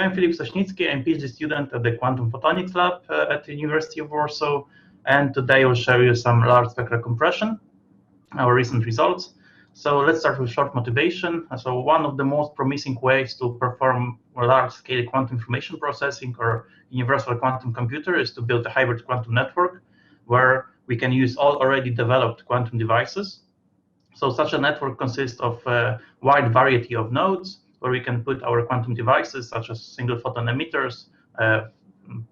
I'm Filip Sośnicki. I'm a PhD student at the Quantum Photonics Lab at the University of Warsaw, and today I will show you some large spectral compression, our recent results. So let's start with short motivation. So one of the most promising ways to perform large-scale quantum information processing or universal quantum computer is to build a hybrid quantum network where we can use all already developed quantum devices. So such a network consists of a wide variety of nodes where we can put our quantum devices such as single photon emitters,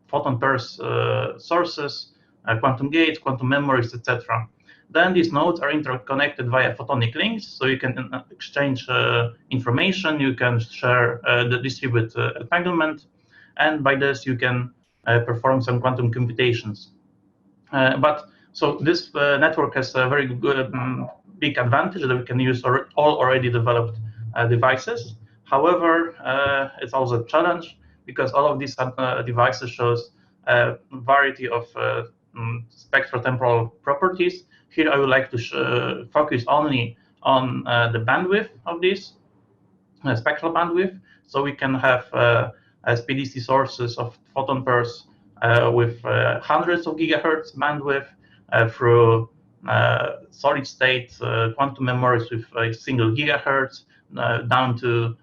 photon pairs sources, quantum gates, quantum memories, etc. Then these nodes are interconnected via photonic links, so you can exchange information, you can share the distributed entanglement, and by this you can perform some quantum computations. So this network has a very good, big advantage that we can use all already developed devices. However, it's also a challenge because all of these devices shows a variety of spectral temporal properties. Here I would like to focus only on the bandwidth of this spectral bandwidth. So we can have SPDC sources of photon pairs with hundreds of gigahertz bandwidth through solid state quantum memories with a single gigahertz down to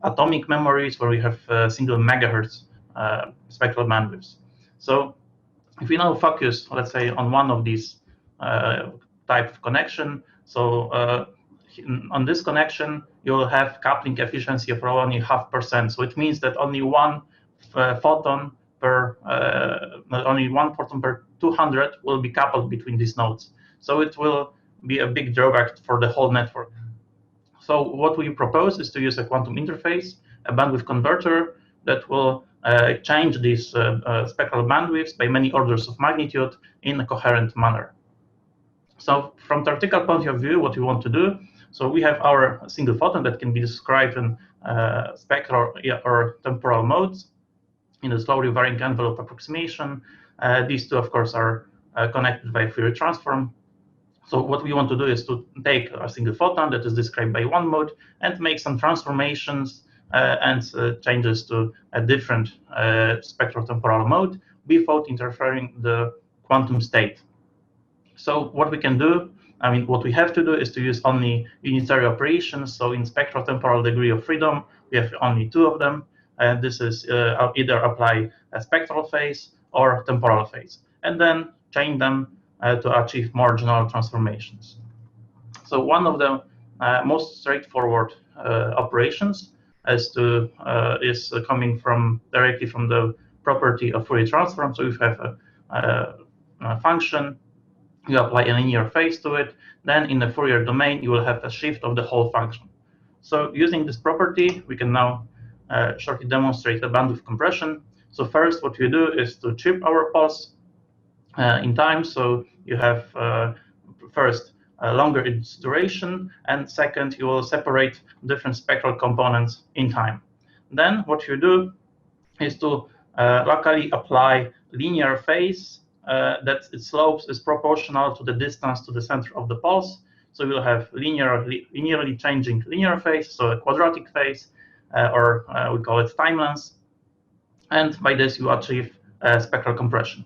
atomic memories where we have single megahertz spectral bandwidths. So if we now focus, let's say, on one of these type of connection, so on this connection, you'll have coupling efficiency of only 0.5%. So it means that only one photon per 200 will be coupled between these nodes. So it will be a big drawback for the whole network. So what we propose is to use a quantum interface, a bandwidth converter that will change these spectral bandwidths by many orders of magnitude in a coherent manner. So from theoretical point of view, what we want to do, so we have our single photon that can be described in spectral or temporal modes in a slowly varying envelope approximation. These two, of course, are connected by Fourier transform. So what we want to do is to take a single photon that is described by one mode and make some transformations and changes to a different spectral temporal mode without interfering the quantum state. So what we can do, what we have to do is to use only unitary operations. So in spectral temporal degree of freedom, we have only two of them. And this is either apply a spectral phase or temporal phase, and then chain them to achieve more general transformations. So one of the most straightforward operations is coming directly from the property of Fourier transform. So if you have a function, you apply a linear phase to it, then in the Fourier domain, you will have a shift of the whole function. So using this property, we can now shortly demonstrate the bandwidth compression. So first, what we do is to chip our pulse in time. So you have first longer its duration, and second, you will separate different spectral components in time. Then what you do is to locally apply linear phase that its slopes is proportional to the distance to the center of the pulse. So we'll have linearly changing linear phase, so a quadratic phase, or we call it time length. And by this, you achieve spectral compression.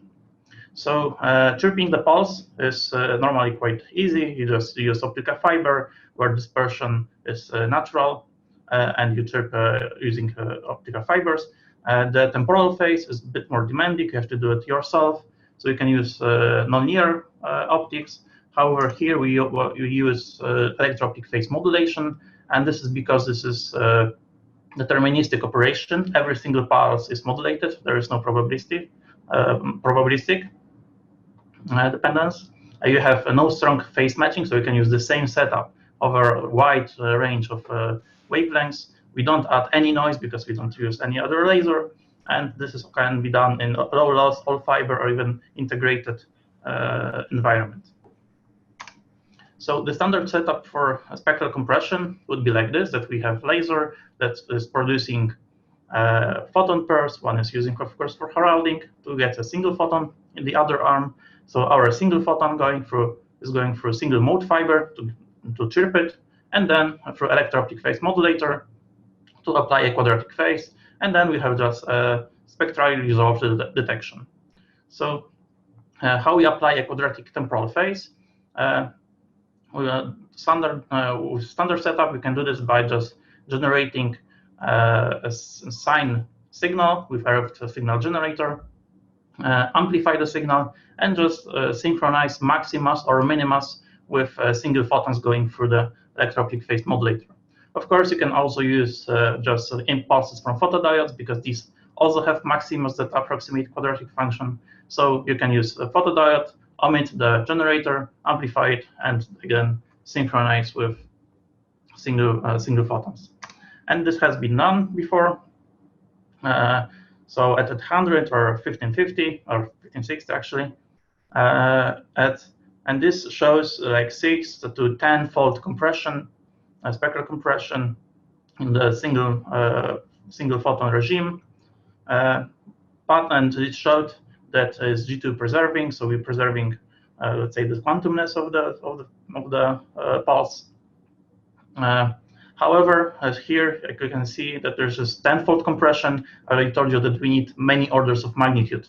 So chirping the pulse is normally quite easy. You just use optical fiber where dispersion is natural, and you chirp using optical fibers. The temporal phase is a bit more demanding. You have to do it yourself. So you can use nonlinear optics. However, here we use electro-optic phase modulation, and this is because this is deterministic operation. Every single pulse is modulated. There is no probabilistic dependence. You have no strong phase matching, so you can use the same setup over a wide range of wavelengths. We don't add any noise because we don't use any other laser, and this can be done in low loss, all fiber, or even integrated environment. So the standard setup for a spectral compression would be like this: that we have laser that is producing photon pairs. One is using, of course, for heralding to get a single photon in the other arm. So our single photon is going through a single mode fiber to chirp it, and then through electro-optic phase modulator to apply a quadratic phase. and then we have just spectrally resolved detection. So how we apply a quadratic temporal phase? With standard setup, we can do this by just generating a sine signal with a signal generator, amplify the signal, and just synchronize maximas or minimas with single photons going through the electro-optic phase modulator. Of course, you can also use just impulses from photodiodes, because these also have maximas that approximate quadratic function. So you can use a photodiode, omit the generator, amplify it, and again synchronize with single photons. And this has been done before. So at 100 or 1550 or 1560 actually, and this shows like 6 to 10-fold compression, spectral compression in the single photon regime. And it showed that is G2 preserving, so we're preserving, let's say, the quantumness of the pulse. However, as here you can see that there's just 10-fold compression. I already told you that we need many orders of magnitude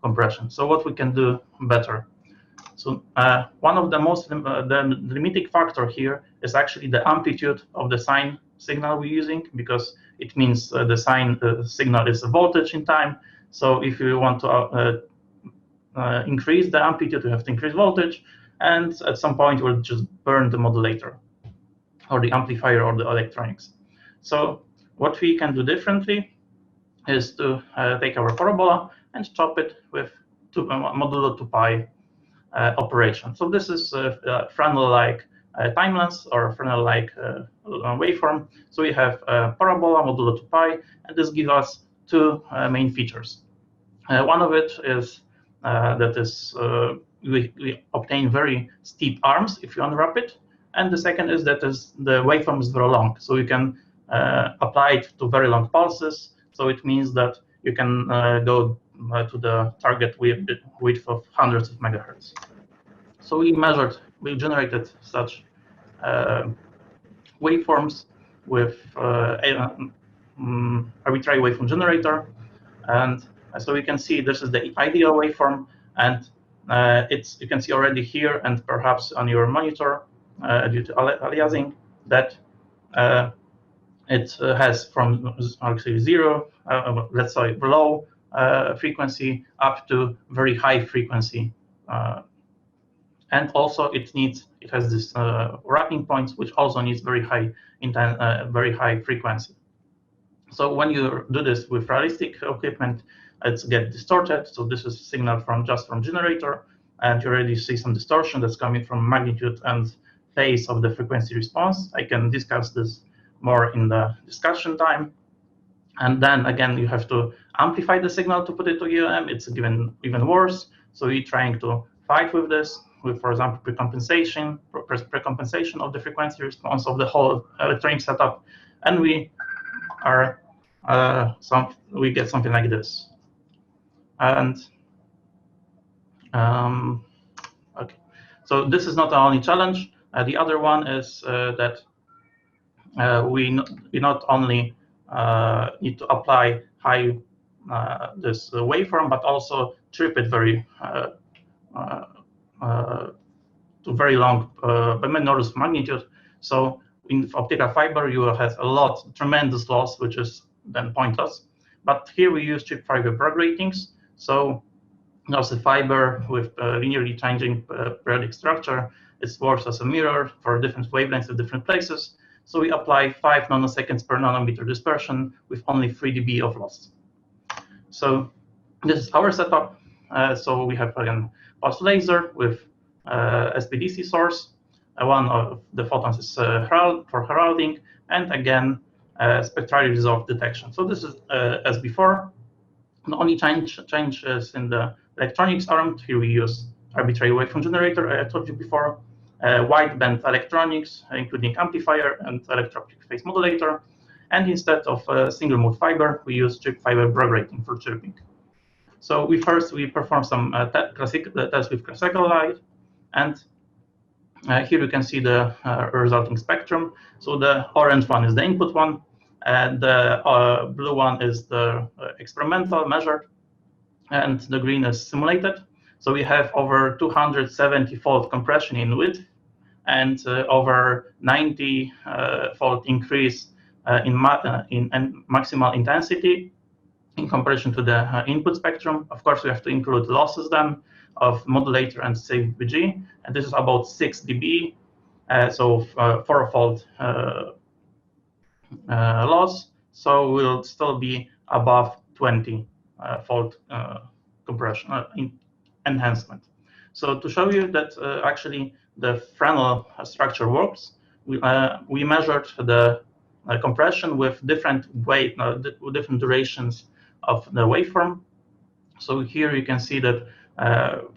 compression. So what we can do better? So one of the most the limiting factor here is actually the amplitude of the sine signal we're using, because it means the sine signal is a voltage in time. So if you want to increase the amplitude, you have to increase voltage, and at some point we'll just burn the modulator or the amplifier or the electronics. So what we can do differently is to take our parabola and chop it with modulo 2pi operation. So this is a Fresnel-like timeless or Fresnel-like waveform. So we have parabola modulo 2pi, and this gives us two main features. One of it is we obtain very steep arms if you unwrap it, and the second is that the waveform is very long, so you can apply it to very long pulses. So it means that you can go to the target width of hundreds of megahertz. So we generated such waveforms with arbitrary waveform generator, and so we can see this is the ideal waveform, and you can see already here and perhaps on your monitor due to aliasing that it has from actually zero, let's say low frequency, up to very high frequency, and also it has this wrapping points, which also needs very high frequency. So when you do this with realistic equipment, it's get distorted. So this is signal from generator, and you already see some distortion that's coming from magnitude and phase of the frequency response. I can discuss this more in the discussion time. And then again, you have to amplify the signal to put it to UM. It's even worse. So we're trying to fight with this, with, for example, precompensation of the frequency response of the whole electronic setup, and we get something like this. And okay, so this is not the only challenge. The other one is that we not only need to apply this waveform, but also trip it very to very long, by many orders of magnitude. So in optical fiber, you will have tremendous loss, which is then pointless. But here we use chip fiber Bragg ratings. So as a fiber with linearly changing periodic structure, it works as a mirror for different wavelengths at different places. So we apply 5 nanoseconds per nanometer dispersion with only 3 dB of loss. So this is our setup. So we have again pulse laser with SPDC source. One of the photons is for heralding, and again spectrally resolved detection. So this is as before. The only changes in the electronics arm. Here we use arbitrary waveform generator, I told you before, wideband electronics, including amplifier and electro-optic phase modulator. And instead of single mode fiber, we use chip fiber Bragg rating for chipping. So we perform some tests with classical light, and here you can see the resulting spectrum. So the orange one is the input one, And the blue one is the experimental measured, and the green is simulated. So we have over 270-fold compression in width, and over 90-fold increase in maximal intensity in comparison to the input spectrum. Of course, we have to include losses then of modulator and CVG, and this is about 6 dB, so 4-fold loss. So we'll still be above 20-fold compression enhancement. So to show you that actually the Fresnel structure works, we measured the compression with different different durations of the waveform. So here you can see that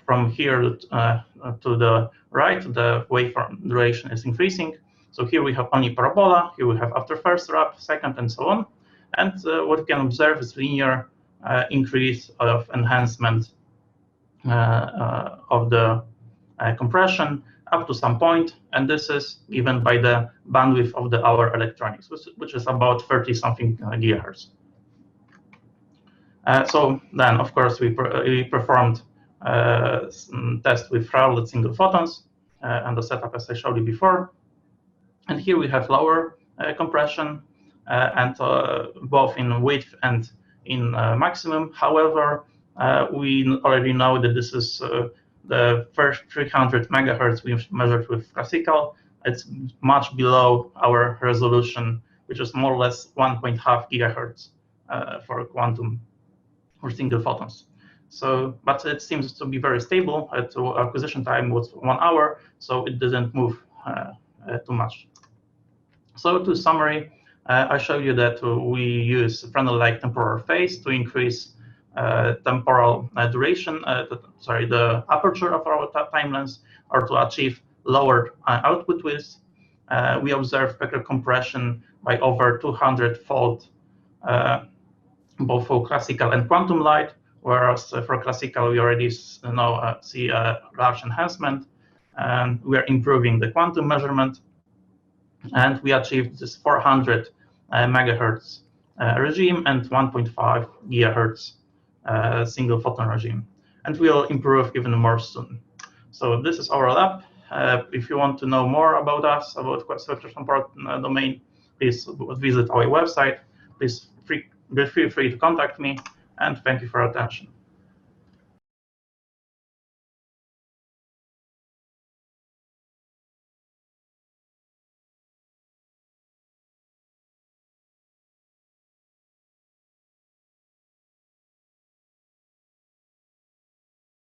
from here to the right, the waveform duration is increasing. So here we have only parabola, here we have after first wrap, second, and so on. And what you can observe is linear increase of enhancement of the compression up to some point, and this is given by the bandwidth of our electronics, which is about 30-something gigahertz. So then, of course, we performed tests with Raoulted single photons and the setup as I showed you before. And here we have lower compression, and both in width and in maximum. However, we already know that this is the first 300 megahertz we've measured with classical. It's much below our resolution, which is more or less 1.5 gigahertz for quantum or single photons. So, but it seems to be very stable. Acquisition time was 1 hour, so it didn't move too much. So to summary, I showed you that we use Fresnel-like temporal phase to increase temporal duration, the aperture of our time length, or to achieve lower output width. We observe spectral compression by over 200-fold, both for classical and quantum light, whereas for classical we already see a large enhancement, and we are improving the quantum measurement, and we achieved this 400 megahertz regime and 1.5 gigahertz single photon regime, and we'll improve even more soon. So this is our lab. If you want to know more about us, about spectral temporal domain, please visit our website. Please feel free to contact me, and thank you for your attention.